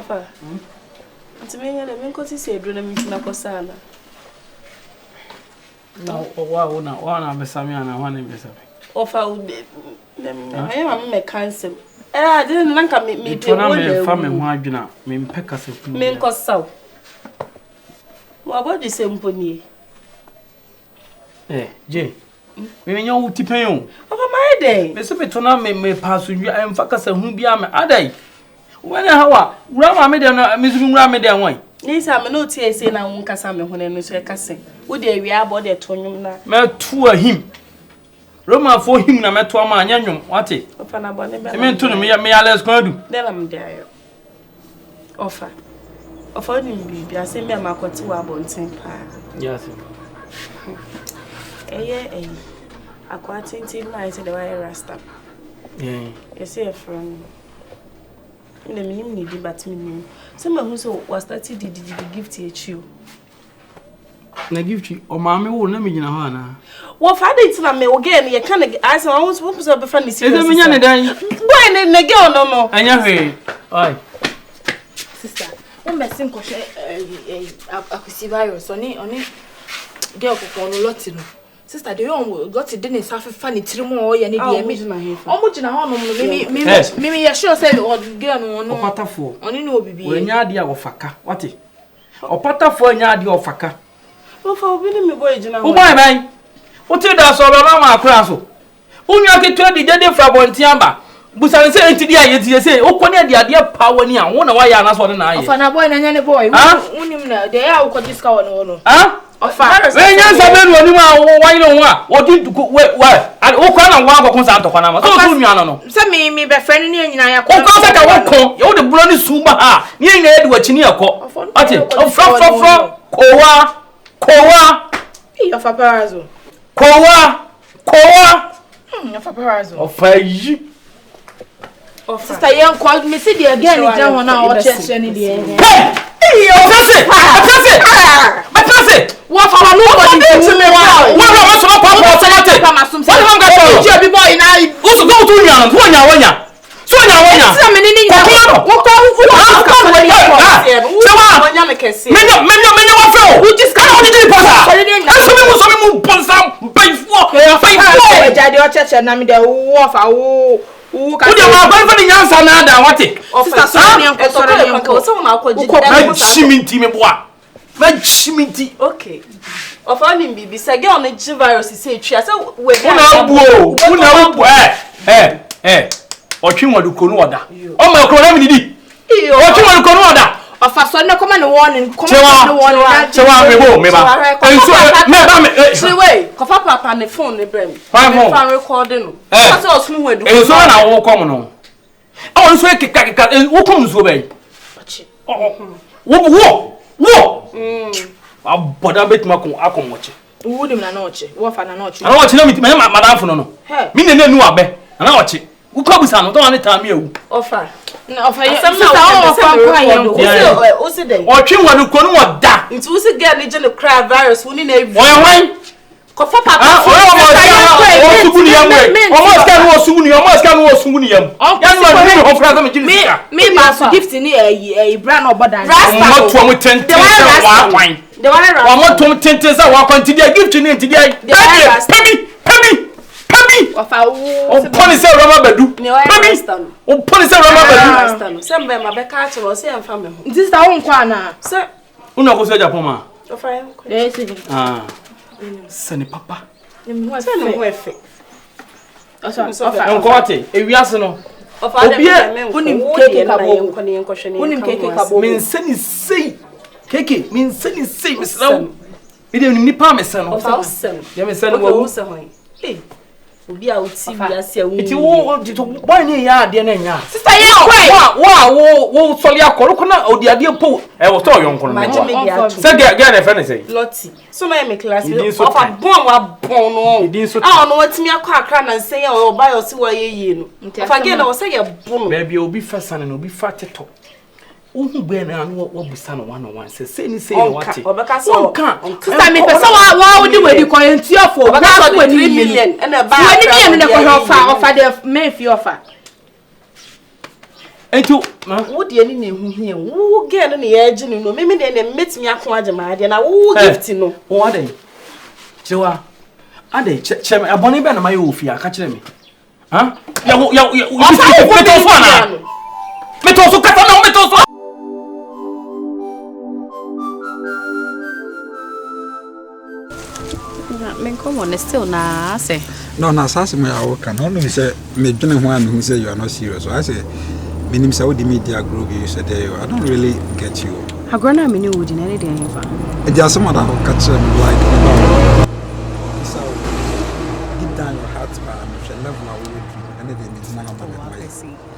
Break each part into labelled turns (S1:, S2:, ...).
S1: Offer. To me, and I could say, Brunham Nakosana.
S2: No, one, I'm a Samian, and one in the
S1: Offer, I am a cancer. I didn't like me to a
S2: family, why do not mean Peckers of
S1: men cost so. What do you say, Pony?
S2: Jay, we know to pay you.
S1: Over my day,
S2: Miss Betona may pass with you and Facas and whom be a day. When how Rama made a Miss Rama their way.
S1: Yes, I'm no tear saying I won't cass me when I know so cassing. Would they be about their tongue now?
S2: Met to him. Roma for him, I met to a man, young, what it?
S1: Offer a bonnet, I
S2: meant to me, let's go do.
S1: Then I'm there. Offer. Offer him, I say me a mark or two about St.
S2: Yes.
S1: Aquatic night in the wire rasta. You see a friend. In the meaning, but me. Someone who was started did the gift to you.
S2: Na gift you, or mammy will let me in a hana.
S1: What father it's not me again? You can't ask I was supposed to be funny.
S2: Is a million then?
S1: Why in the girl no more?
S2: I know. Aye.
S3: Sister, when my sin coche, I could see virus on it. Girl, for Lotino. Sister, the young got it didn't suffer funny trim or any dear. How much in a home? Maybe I sure said, or girl, no matter for. Only no be when
S2: Yadia or Faka. What it? Or Pata for Yadi or Faka.
S1: Oh, for winning me boy,
S2: oh, my. What did I saw around our class? Who you get 20 dead for Bontiamba? But I say to the idea, say, oh, when the idea power near one, why I'm not one eye. For a boy and any boy, huh? They are got this cow on. Huh? When you say, why you don't want? What did you go where? And oh, can I walk on Santo Panama? So, send me be friend in I call you're the bloody Suba. Near Edward near call. What it? Oh, from Koa. Of a parazo. Koa. Of a parazo. Of a you. Sister Young called me, see the again, it's down on our church any day. Hey, pass it. What for nobody to me? What was so popular? What am I going to do? Boy, I also go to Yan, Sonia.
S1: Okay. Of all him be say girl on the virus say tria say we
S2: or chimwa du kono oda o ma kono na mi di o chimwa du kono oda
S3: of aso na come na warning
S2: chewa me ba enso me ba me
S1: chewe kofa papa ne phone ne brem
S2: fan
S1: recording no so o sunu wedu
S2: enso na wo kom no o nso kika wo kom nso ba yi wo aboda betima ko akomoche
S3: wo nim na oche wo fa na oche
S2: na oche na mi madam fo no mi ne nu abe na oche ukobusa no to wan time ewu
S1: offer
S2: o se dey o twen wanu konu oda
S1: nti wo se get ni je ne cry virus woni na evi
S2: oyan wan
S1: ko fa papa
S2: o suguni yam we o suguni yam ya no ni ho fra me jini sika
S3: me ba so gift ni e bra na obodan
S2: mo to mo tente wa wan
S1: the one
S2: mo to mo tente za wa kwanti dia gift ni nti dia pemi
S1: ofa
S2: o police rama badu pemi o police rama badu
S1: sembe ma be ka chiro se emfa me ho
S3: nti sta wo nkwa na
S1: se
S2: una ko se Japan ma
S1: ofa en ko
S2: sani papa
S1: ni ho se no ho efe
S2: ofa en ko ate ewiase no
S1: ofa de me unim keke kabo unim keke kabo
S2: men sani sei keke men sani sei mesra ide ni pa mesano
S1: ofa sen
S2: ya mesano wo
S1: se ho obi a uti wiase awu
S2: iti wo to boy ni ya ade na nya
S3: sister ye kwai
S2: wo soli akoro kuna odi ade po e wo to yon kono se get na friend say
S1: Lottie so na me class of a bon wa bon no ah no watimi akọ akra na nsen ya o ba yo se wa ye no of again na wo say ye bon no
S2: baby obi fa sane na obi fa teto uhu gbe na no wo busa no one on one say ni say no wate
S1: obeka so
S3: sister me pesa wa odi wedi ko entiofo obeka so 3 million
S1: and a ba
S3: wani bi me ko offer the men fi offer
S2: Ento,
S1: wo de ani na ehu hia. Wo girl no ye age no. Me de na metimi akon age ma de na wo gift no.
S2: What dey? Chewa. Ade, chem abone be na maye ofia ka kire me. Ha? Ya meto kata na meto so.
S3: Men come on, still na say.
S4: No, na sase me ya work no no say me dwene ho an who say you are not serious. So I say minim say the media group you said there I don't really get you.
S3: Agrona me ni wodi na dey enfa.
S4: E just some other catch me like so deep down your heart man she love my way and they mean na my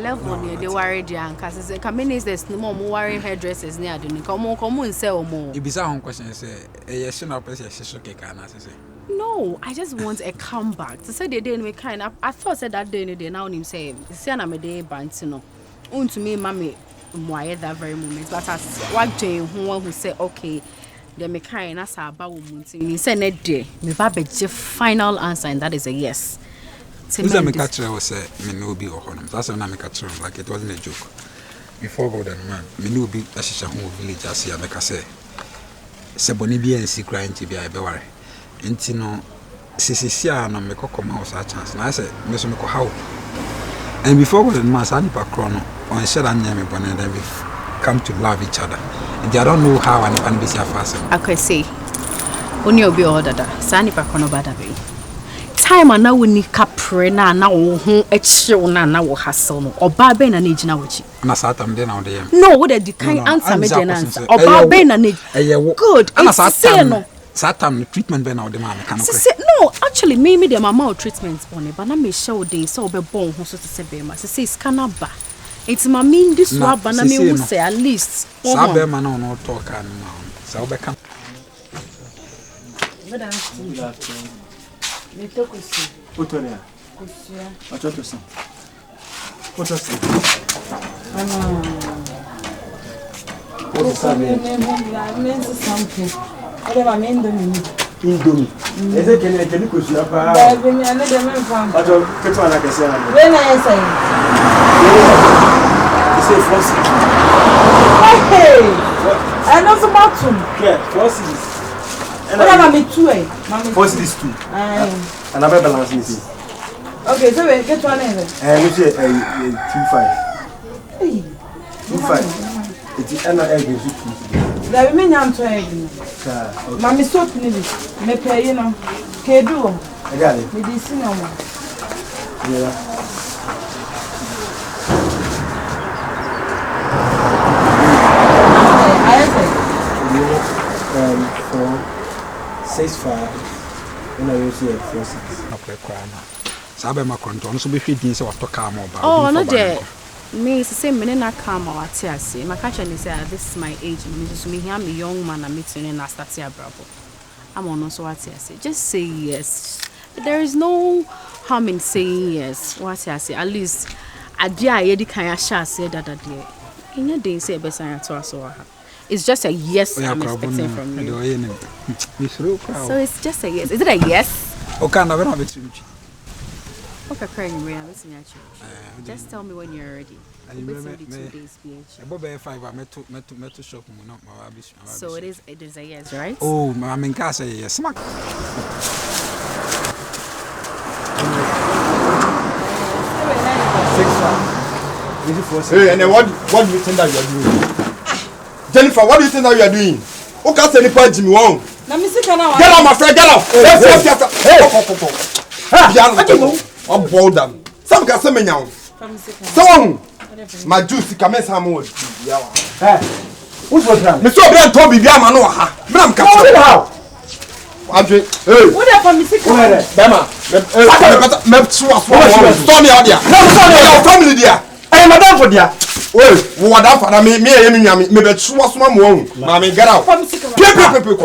S3: level near the worry dia cause say companies there's no more worry hairdressers near the come and sell more.
S4: You be say one question say e she na person she so keka na say.
S3: No, I just want a comeback. To say the day we kind of I thought said that day now him say see na me dey bantino. To me mommy moye that very moment but as what day who say okay the me kind as about woman he say net day me ba be final answer and that is a yes.
S4: Who's me catch was say me no be honum. That's when I me catch like it wasn't a joke. Before God and man, me no be ashisha home village as here make say boni bi en secret nti bia e be ware. Nti no sisisia no me kokoma house a chance na say me so me ko how. And before God and man sani pa krono on share and me boni then we come to love each other. And I don't know how and can be so fast.
S3: I could say oni obi order sani pa krono bada be. Time na woni kapre na wo ho echiw na wo hustle no oba be na gina wuchi
S4: na satam de na wo de
S3: no wo the kind answer me den answer oba be na good
S4: ana satam satam treatment be na wo de ma kan
S3: no actually me the mama treatment on but na me show dey so be born ho so to say be ma say scanner ba it's ma mean this wa ba na me who say at least
S4: sa be ma na no talk an ma sa wo be kan
S5: Otoria. Achoto san. Oto san. Oto sabe.
S1: Something. Whatever me
S5: Indomie. Eze kele kusia pa.
S1: Ba be me ane de me fam.
S5: Acho keto ana kese na.
S1: We na yes say.
S5: Say force.
S1: Hey. I know so much.
S5: Yeah, force.
S1: Whatever me too eh.
S5: Force this two. And I balance this.
S1: Okay, so we get one here.
S5: We say 25.
S1: Hey.
S5: 25. It is an egg is 2.
S1: There we nyam to egg. Mami soap ni bi. Me pay you know. Kedu.
S5: I got it.
S1: Me di sino mo.
S5: Yeah. For 6'5", and I will say 4'6".
S4: Okay, crana. Sabe ma control so be hwedin se wato ka ma ba.
S3: Oh, no there. Me is the same me na come or atiase. My catch and say this is my age. Me just me here me young man I meet you na start here bravo. I'm on also atiase. Just say yes. There is no harm in saying yes. What I say at least adia ye di kan ya sha say that there. Enya dey say be san to aso. It's just a yes I'm expecting from you. So it's just a yes. Is it a yes?
S4: Okay, na vera betri.
S3: Okay, crying me. I'm listening at you. Just tell me when you're ready. Between the 2 days PH.
S4: About 5 I met to shop no ma ba.
S3: So it is a yes, right?
S4: Oh, I mean can say yes. Smack.
S5: Hey, and then what do you think that you are doing? Jennifer, what do you think that you are doing? Who can't say anything Jimmy Wong?
S1: Sika na.
S5: Get out, my friend, get out! Hey! I'm bold them. Some can say me now. Someone, my juice, come and some more. Hey, who's what? Mr. Brian told me, I'm no ha. Bram, come on. Andre, hey.
S1: What are from Sika?
S5: Bema, Stormy out there. No, family there. I am madam for there. Well, what that for me me be sure so mo Mama get out. Pepe.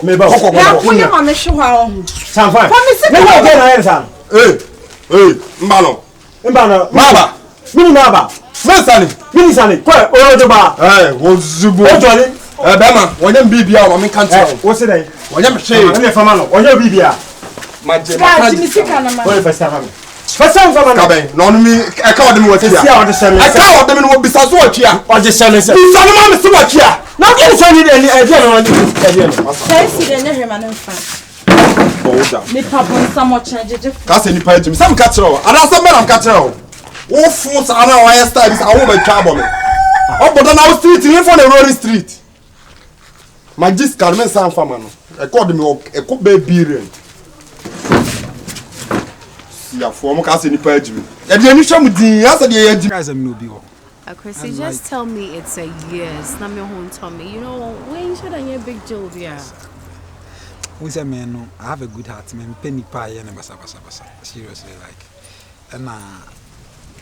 S5: Me ba.
S1: Ya ko ya mama show ha on.
S5: San fine.
S1: From Sika.
S5: Me go get na san. Hey, mbano. Baba. Mini baba. Mini sani. Kwa orojo ba. Wo zubu. Ojole. Bema, wonye bibia o me kan tell. Wo se dey? Wonye me hwe. Na fama no. Wonye bibia. Ma je ma.
S1: Sika na ma.
S5: Wo e festa fami. Person from Cabe, no me, I call them what you are. I call them in what besides what you are. Or just selling. You son of man, so what you are. Now get it any idea on the
S3: Me papa so much change.
S5: That's any point to me. Some catcher, and that's some man catcher. All fools are now wire styles. I won't trouble me. Oh, but on our street, you live on the rolling street. My gist Carmen San Famano. I called me a cook baby. Yeah, for my cousin, you pay me. And the initial with the answer the guys, I'm no be.
S6: Chrissy, just tell me it's a yes. Not your home, Tommy. You know, when should I hear big job? Yeah.
S4: We say, man, no, I have a good heart, man. Penny pie and basa. Seriously, like, and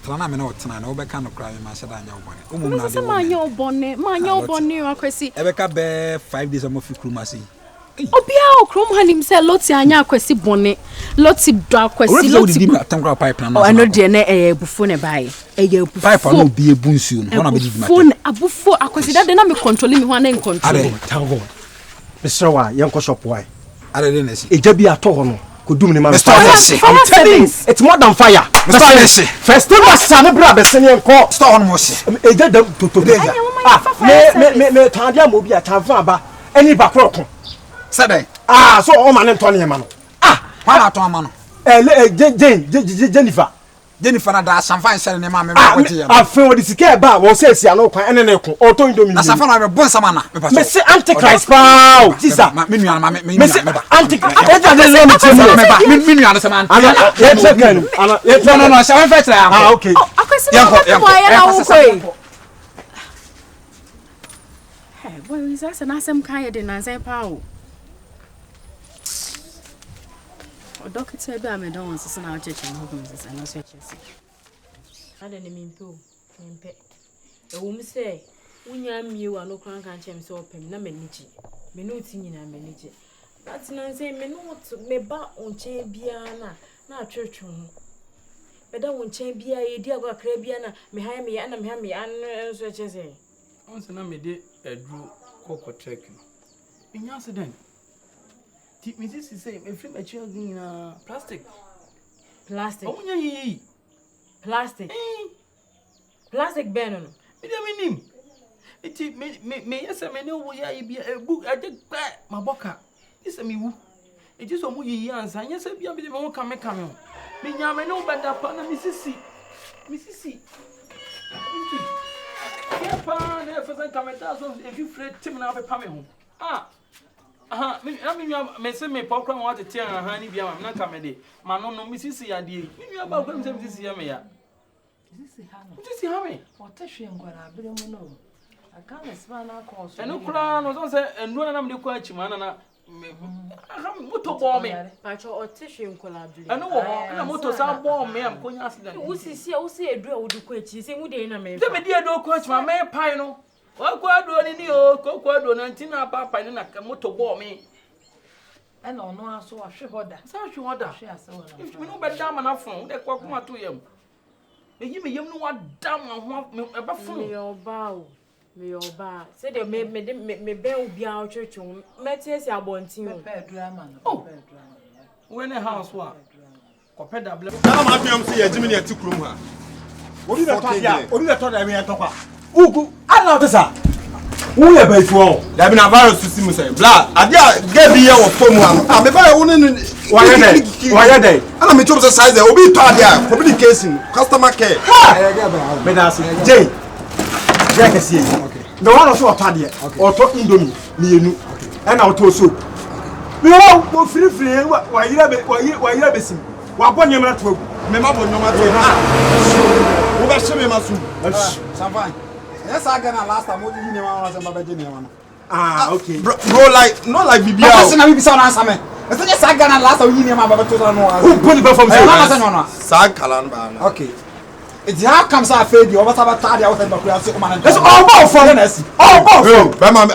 S4: Plana me no tonight. No, be kind of cry. Man, said I know bonnet.
S6: What's a man your bonnet, Chrissy?
S4: Ebeka be 5 days. I'm off Krumasi.
S6: Obia Krum had himself lots anya Chrissy bonnet, lots of dark Chrissy. Oh, I know DNA a buffone by a pipe no be a bunsoon. Phone a buffo. I consider the name controlling me one in control.
S5: Thank God. Mr. Wa, young shop why?
S4: I didn't see.
S5: It just be a tono. Could do me, man.
S6: I'm telling you,
S5: it's more than fire. Mr. First thing was son of brother, senior call. Stop on Mossy. A dead to me, Tandia Mobia Tavaba, any back.
S4: Said
S5: so all man and Tony man.
S4: Why not to man? Jennifer, that's some fine selling a man. I
S5: feel what is care about was says, I know, and an echo, or to Indomie. That's a fan of a bonsa man. Mr. Antichrist, pow, Caesar,
S6: Doctor said, I don't want to send out church and homes and no churches.
S3: I don't mean to. A woman say, when you are no crank and chance open, no manage. Me no singing and manage. That's not saying me not me back on chain biana, not church room. But I won't chain be a dear go Caribbean, me hire me and I'm hammy and such as a.
S2: Once and I did a drew cocoa check. In accident. Mrs. is saying, if you children plastic.
S3: Plastic.
S2: Oh, yeah,
S3: plastic. Plastic banner.
S2: I don't mean him. It may yes, I may know where be a book. I did back my boca. This is me. It is a movie years, and yes, I be more come. Me, I may know better upon Mrs. C. Yeah, pa, there for some commentators if you fret Tim now, a home. I mean, you say me popcorn want to tear a honey be I'm not coming. Manon, no, Mrs. Yadi. You about them this year, me. This is Hammy. What Tashian got a bit of no. I can't smile our course. And no crown was also and one of the question, man. What to bomb me?
S3: Pacho or Tashian collaboration.
S2: I know, I'm motor some bomb me. I'm going to ask them.
S3: Who see a draw would do quit. She said, would they not make?
S2: Let me dear no coach, my man Pino. What do any old cocoa, 19 papa, and a motor bomb me. And no, I saw a ship order. Such order. If you know better, I'm an phone, they walk my 2 years. You may know what damn I want me about phone.
S3: Your bow. Me say they me bell be our church. Metis are born to you.
S2: Oh, when a house was. Compared to blood.
S5: I'm saying, Jimmy, a 2 room. What did I thought I mean? Talk. Ugu, I know this. Who are by for? There been a virus to see me say, blah. I get the year of phone. I'm about owning. Why are they? And I'm a job size. There will be tardy communication, customer care. Jay, I can see. Okay. The one also tardy. Or talk Indomie, me, and I'll toast soup. We all go free. Why you have a sim? What one you not to? Remember, no matter what. Who was me, Masu? Some fine. Yes, I can last time. What you know, okay. Bro, like, not like BBL. I be sound answer me. I said, yes, I can last time. You know, about to know. Who put it from Sag Kalan. Okay. It's how comes I fade you. What about Tadia? What about you? That's all about foreigners. All about.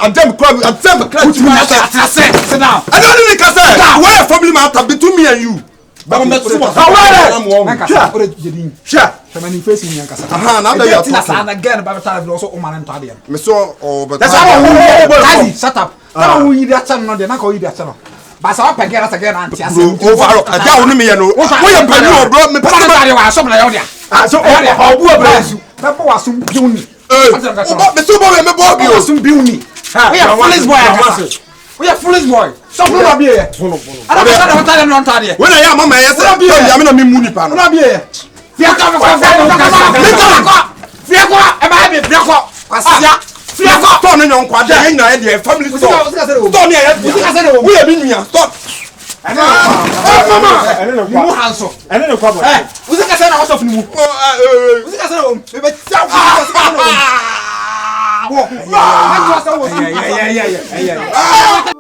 S5: I'm them club. I'm them club. Sit down. I don't need to say. Where family matter between me and you? But I'm not sure. Sure. Now that you are talking again about time, also Oman and Tadia. That's how shut up. Now we that channel, they're not going to that channel.
S4: Basa wa pegera sagera anti ase.
S5: Overall, aja wonu me ye no. Wo ye pani o bro, me
S4: pasa na wa so na yo dia.
S5: So obu abrazu.
S4: Na po wasum biuni.
S5: Me so bo me bo bi o.
S4: Wasum biuni. We are foolish boy akasa. We are foolish boy. So no na be here. Ada na tale no tade.
S5: When I am mama yes. Ya me na me mu nipa no.
S4: Na be here. Fiako e ba be fiako. Kwasia. Fiako
S5: to no nyon kwa de na e de family store. To ne e. We e bi nua. Stop. Mama.
S4: Ni mu hanso.
S5: Ene ne kwa boy.
S4: Uzi ka say na house of ni mu. Uzi ka say na o. Me be tia. Wo. Yeah.